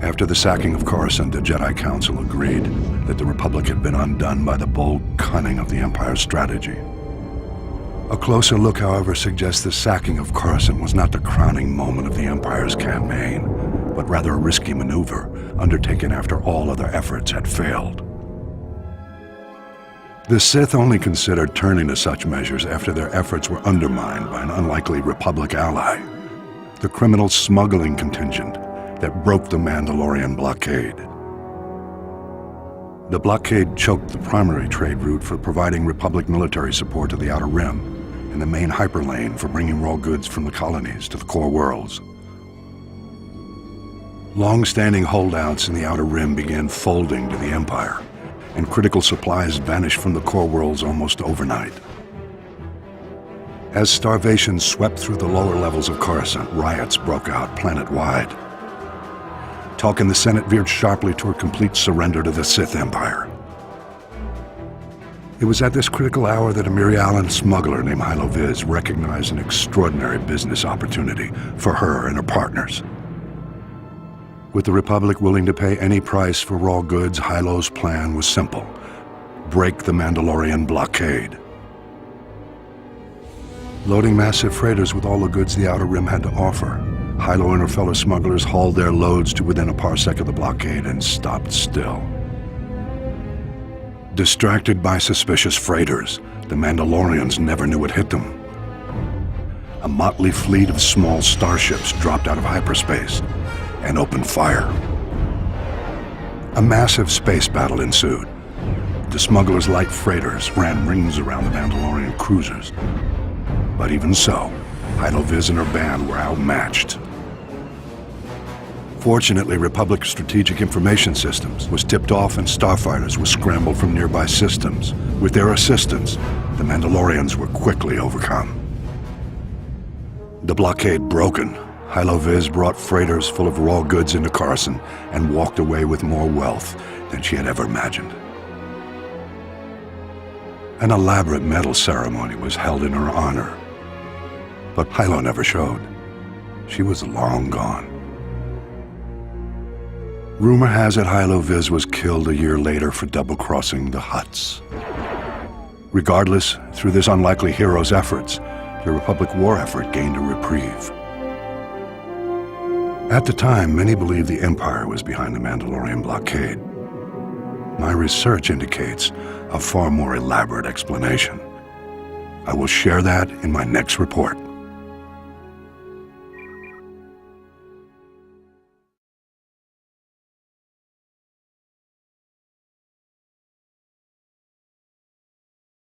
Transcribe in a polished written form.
After the sacking of Coruscant, the Jedi Council agreed that the Republic had been undone by the bold cunning of the Empire's strategy. A closer look, however, suggests the sacking of Coruscant was not the crowning moment of the Empire's campaign, but rather a risky maneuver undertaken after all other efforts had failed. The Sith only considered turning to such measures after their efforts were undermined by an unlikely Republic ally, the criminal smuggling contingent that broke the Mandalorian blockade. The blockade choked the primary trade route for providing Republic military support to the Outer Rim, and the main hyperlane for bringing raw goods from the colonies to the core worlds. Long-standing holdouts in the Outer Rim began folding to the Empire, and critical supplies vanished from the core worlds almost overnight. As starvation swept through the lower levels of Coruscant, riots broke out planet-wide. Talk in the Senate veered sharply toward complete surrender to the Sith Empire. It was at this critical hour that a Mirialan smuggler named Hylo Viz recognized an extraordinary business opportunity for her and her partners. With the Republic willing to pay any price for raw goods, Hylo's plan was simple: break the Mandalorian blockade. Loading massive freighters with all the goods the Outer Rim had to offer, Hylo and her fellow smugglers hauled their loads to within a parsec of the blockade and stopped still. Distracted by suspicious freighters, the Mandalorians never knew what hit them. A motley fleet of small starships dropped out of hyperspace and opened fire. A massive space battle ensued. The smugglers' light freighters ran rings around the Mandalorian cruisers. But even so, Hylo Viz and her band were outmatched. Fortunately, Republic Strategic Information Systems was tipped off and starfighters were scrambled from nearby systems. With their assistance, the Mandalorians were quickly overcome. The blockade broken, Hylo Viz brought freighters full of raw goods into Coruscant and walked away with more wealth than she had ever imagined. An elaborate medal ceremony was held in her honor, but Hylo never showed. She was long gone. Rumor has it Hylo Viz was killed a year later for double-crossing the Hutts. Regardless, through this unlikely hero's efforts, the Republic war effort gained a reprieve. At the time, many believed the Empire was behind the Mandalorian blockade. My research indicates a far more elaborate explanation. I will share that in my next report.